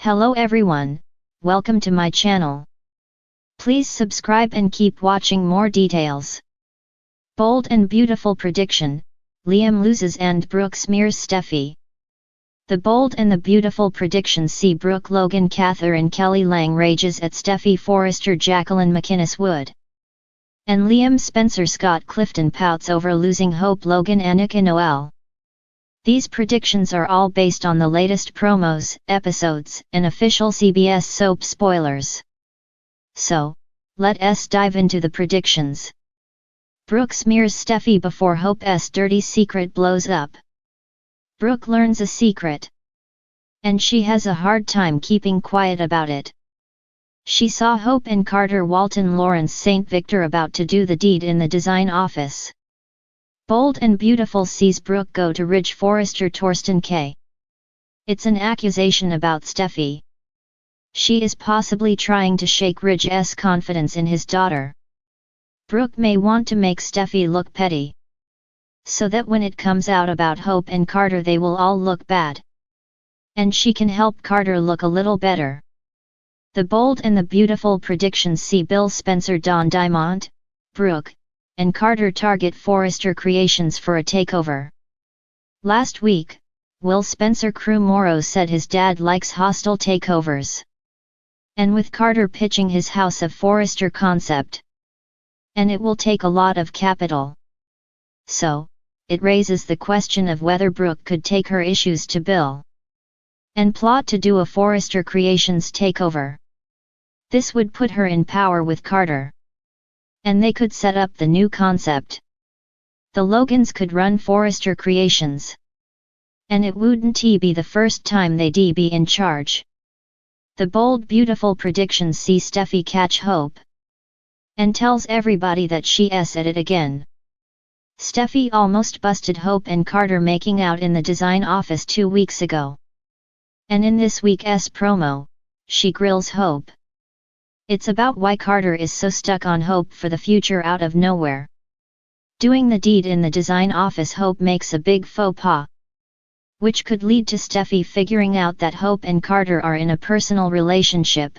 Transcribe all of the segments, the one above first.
Hello everyone, welcome to my channel. Please subscribe and keep watching more details. Bold and beautiful prediction, Liam loses and Brooke smears Steffy. The bold and the beautiful predictions see Brooke Logan Catherine Kelly Lang rages at Steffy Forrester Jacqueline McInnes Wood. And Liam Spencer Scott Clifton pouts over losing Hope Logan Annika Noel. These predictions are all based on the latest promos, episodes, and official CBS soap spoilers. So, let's dive into the predictions. Brooke smears Steffy before Hope's dirty secret blows up. Brooke learns a secret. And she has a hard time keeping quiet about it. She saw Hope and Carter Walton Lawrence St. Victor about to do the deed in the design office. Bold and beautiful sees Brooke go to Ridge Forrester Torsten K. It's an accusation about Steffy. She is possibly trying to shake Ridge's confidence in his daughter. Brooke may want to make Steffy look petty, so that when it comes out about Hope and Carter they will all look bad. And she can help Carter look a little better. The bold and the beautiful predictions see Bill Spencer Don Diamond, Brooke, and Carter target Forrester Creations for a takeover. Last week, Will Spencer Crew Morrow said his dad likes hostile takeovers. And with Carter pitching his House of Forrester concept. And it will take a lot of capital. So, it raises the question of whether Brooke could take her issues to Bill. And plot to do a Forrester Creations takeover. This would put her in power with Carter. And they could set up the new concept. The Logans could run Forrester Creations. And it wouldn't be the first time they'd be in charge. The bold beautiful predictions see Steffy catch Hope. And tells everybody that she's at it again. Steffy almost busted Hope and Carter making out in the design office 2 weeks ago. And in this week's promo, she grills Hope. It's about why Carter is so stuck on Hope for the future out of nowhere. Doing the deed in the design office, Hope makes a big faux pas. Which could lead to Steffy figuring out that Hope and Carter are in a personal relationship.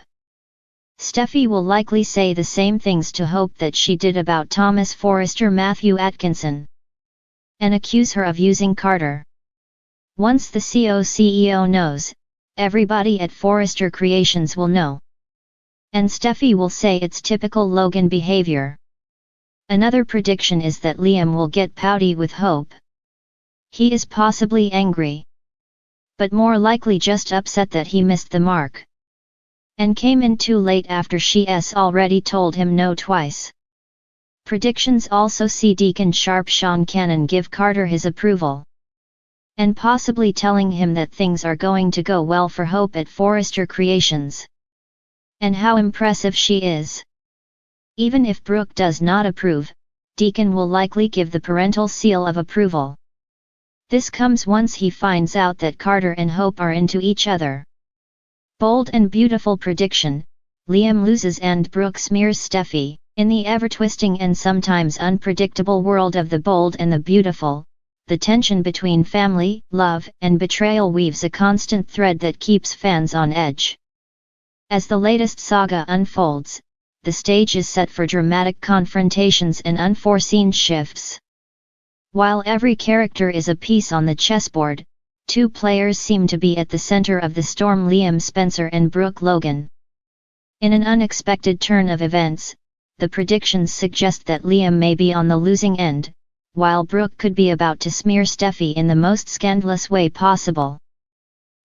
Steffy will likely say the same things to Hope that she did about Thomas Forrester Matthew Atkinson. And accuse her of using Carter. Once the CEO knows, everybody at Forrester Creations will know. And Steffy will say it's typical Logan behavior. Another prediction is that Liam will get pouty with Hope. He is possibly angry. But more likely just upset that he missed the mark. And came in too late after she's already told him no twice. Predictions also see Deacon Sharp Sean Cannon give Carter his approval. And possibly telling him that things are going to go well for Hope at Forrester Creations. And how impressive she is. Even if Brooke does not approve, Deacon will likely give the parental seal of approval. This comes once he finds out that Carter and Hope are into each other. Bold and beautiful prediction, Liam loses and Brooke smears Steffy. In the ever-twisting and sometimes unpredictable world of the bold and the beautiful, the tension between family, love, and betrayal weaves a constant thread that keeps fans on edge. As the latest saga unfolds, the stage is set for dramatic confrontations and unforeseen shifts. While every character is a piece on the chessboard, two players seem to be at the center of the storm: Liam Spencer and Brooke Logan. In an unexpected turn of events, the predictions suggest that Liam may be on the losing end, while Brooke could be about to smear Steffy in the most scandalous way possible.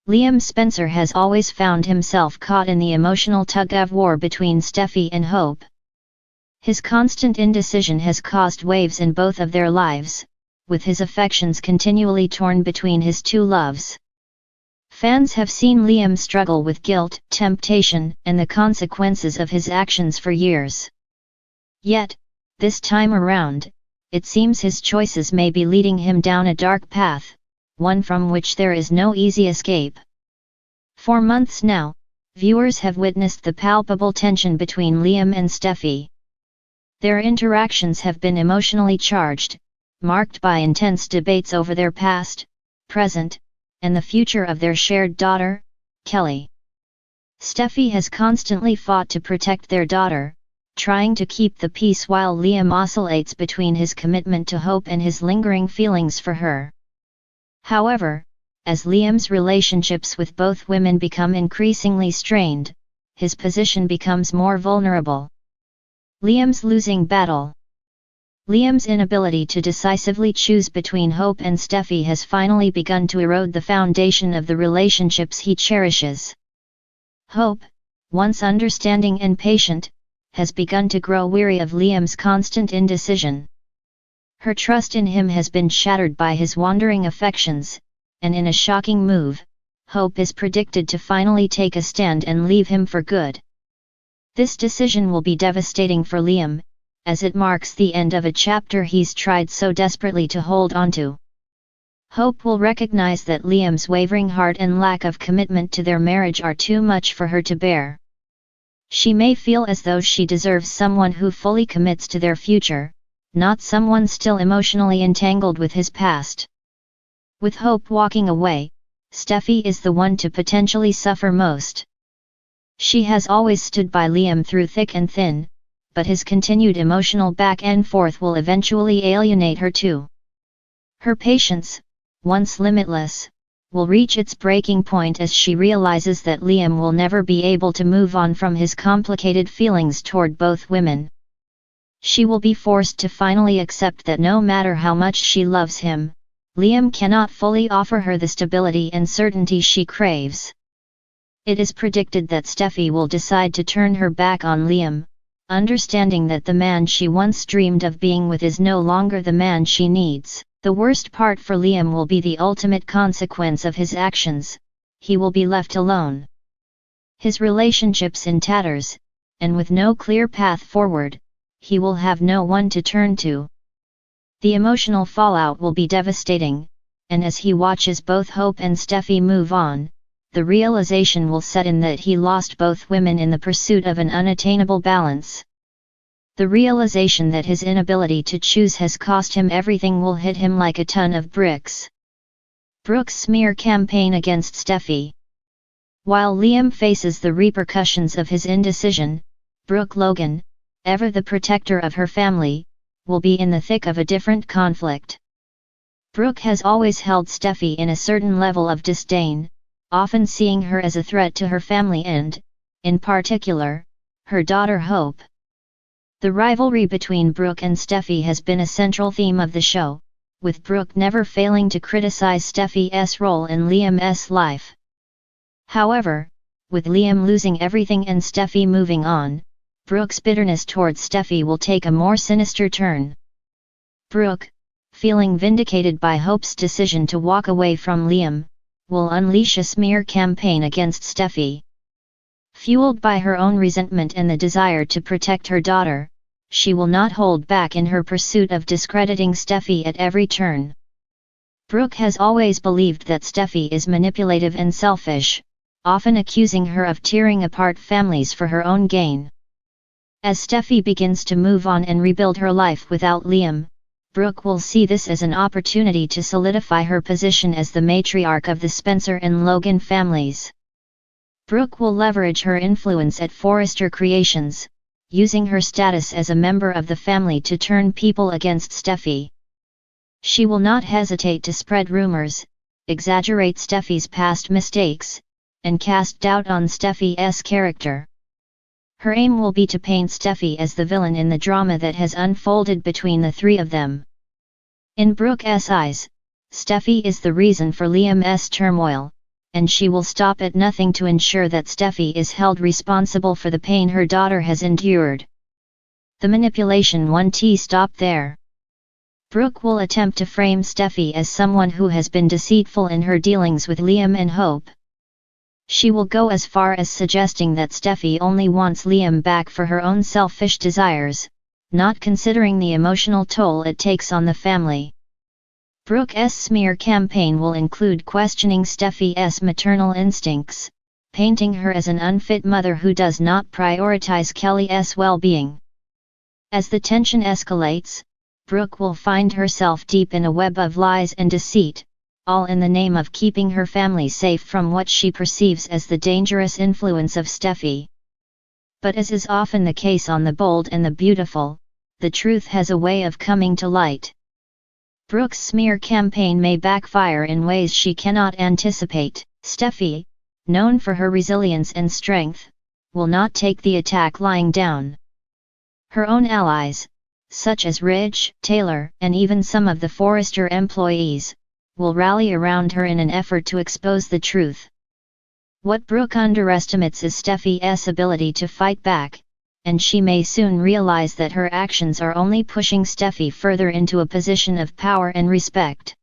Liam Spencer has always found himself caught in the emotional tug-of-war between Steffy and Hope. His constant indecision has caused waves in both of their lives, with his affections continually torn between his two loves. Fans have seen Liam struggle with guilt, temptation, and the consequences of his actions for years. Yet, this time around, it seems his choices may be leading him down a dark path, one from which there is no easy escape. For months now, viewers have witnessed the palpable tension between Liam and Steffy. Their interactions have been emotionally charged, marked by intense debates over their past, present, and the future of their shared daughter, Kelly. Steffy has constantly fought to protect their daughter, trying to keep the peace while Liam oscillates between his commitment to Hope and his lingering feelings for her. However, as Liam's relationships with both women become increasingly strained, his position becomes more vulnerable. Liam's losing battle. Liam's inability to decisively choose between Hope and Steffy has finally begun to erode the foundation of the relationships he cherishes. Hope, once understanding and patient, has begun to grow weary of Liam's constant indecision. Her trust in him has been shattered by his wandering affections, and in a shocking move, Hope is predicted to finally take a stand and leave him for good. This decision will be devastating for Liam, as it marks the end of a chapter he's tried so desperately to hold onto. Hope will recognize that Liam's wavering heart and lack of commitment to their marriage are too much for her to bear. She may feel as though she deserves someone who fully commits to their future, not someone still emotionally entangled with his past. With Hope walking away, Steffy is the one to potentially suffer most. She has always stood by Liam through thick and thin, but his continued emotional back and forth will eventually alienate her too. Her patience, once limitless, will reach its breaking point as she realizes that Liam will never be able to move on from his complicated feelings toward both women. She will be forced to finally accept that no matter how much she loves him, Liam cannot fully offer her the stability and certainty she craves. It is predicted that Steffy will decide to turn her back on Liam, understanding that the man she once dreamed of being with is no longer the man she needs. The worst part for Liam will be the ultimate consequence of his actions: he will be left alone. His relationships in tatters, and with no clear path forward, he will have no one to turn to. The emotional fallout will be devastating, and as he watches both Hope and Steffy move on, the realization will set in that he lost both women in the pursuit of an unattainable balance. The realization that his inability to choose has cost him everything will hit him like a ton of bricks. Brooke's smear campaign against Steffy. While Liam faces the repercussions of his indecision, Brooke Logan, ever the protector of her family, will be in the thick of a different conflict. Brooke has always held Steffy in a certain level of disdain, often seeing her as a threat to her family and, in particular, her daughter Hope. The rivalry between Brooke and Steffy has been a central theme of the show, with Brooke never failing to criticize Steffy's role in Liam's life. However, with Liam losing everything and Steffy moving on, Brooke's bitterness towards Steffy will take a more sinister turn. Brooke, feeling vindicated by Hope's decision to walk away from Liam, will unleash a smear campaign against Steffy. Fueled by her own resentment and the desire to protect her daughter, she will not hold back in her pursuit of discrediting Steffy at every turn. Brooke has always believed that Steffy is manipulative and selfish, often accusing her of tearing apart families for her own gain. As Steffy begins to move on and rebuild her life without Liam, Brooke will see this as an opportunity to solidify her position as the matriarch of the Spencer and Logan families. Brooke will leverage her influence at Forrester Creations, using her status as a member of the family to turn people against Steffy. She will not hesitate to spread rumors, exaggerate Steffy's past mistakes, and cast doubt on Steffy's character. Her aim will be to paint Steffy as the villain in the drama that has unfolded between the three of them. In Brooke's eyes, Steffy is the reason for Liam's turmoil, and she will stop at nothing to ensure that Steffy is held responsible for the pain her daughter has endured. The manipulation won't stop there. Brooke will attempt to frame Steffy as someone who has been deceitful in her dealings with Liam and Hope. She will go as far as suggesting that Steffy only wants Liam back for her own selfish desires, not considering the emotional toll it takes on the family. Brooke's smear campaign will include questioning Steffy's maternal instincts, painting her as an unfit mother who does not prioritize Kelly's well-being. As the tension escalates, Brooke will find herself deep in a web of lies and deceit, all in the name of keeping her family safe from what she perceives as the dangerous influence of Steffy. But as is often the case on The Bold and the Beautiful, the truth has a way of coming to light. Brooke's smear campaign may backfire in ways she cannot anticipate. Steffy, known for her resilience and strength, will not take the attack lying down. Her own allies, such as Ridge, Taylor, and even some of the Forrester employees, will rally around her in an effort to expose the truth. What Brooke underestimates is Steffy's ability to fight back, and she may soon realize that her actions are only pushing Steffy further into a position of power and respect.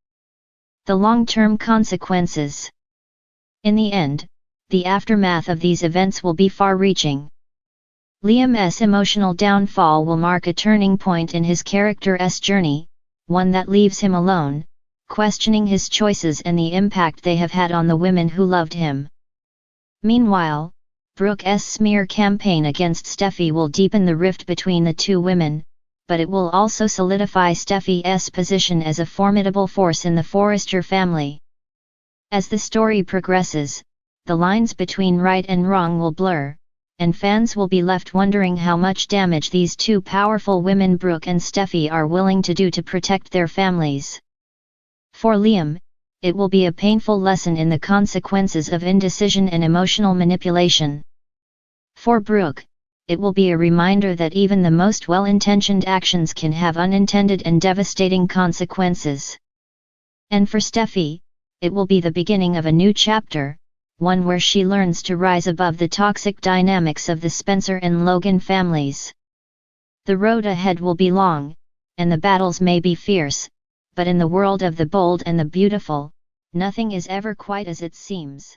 The long-term consequences. In the end, the aftermath of these events will be far-reaching. Liam's emotional downfall will mark a turning point in his character's journey, one that leaves him alone, questioning his choices and the impact they have had on the women who loved him. Meanwhile, Brooke's smear campaign against Steffy will deepen the rift between the two women, but it will also solidify Steffy's position as a formidable force in the Forrester family. As the story progresses, the lines between right and wrong will blur, and fans will be left wondering how much damage these two powerful women Brooke and Steffy are willing to do to protect their families. For Liam, it will be a painful lesson in the consequences of indecision and emotional manipulation. For Brooke, it will be a reminder that even the most well-intentioned actions can have unintended and devastating consequences. And for Steffy, it will be the beginning of a new chapter, one where she learns to rise above the toxic dynamics of the Spencer and Logan families. The road ahead will be long, and the battles may be fierce, but in the world of The Bold and the Beautiful, nothing is ever quite as it seems.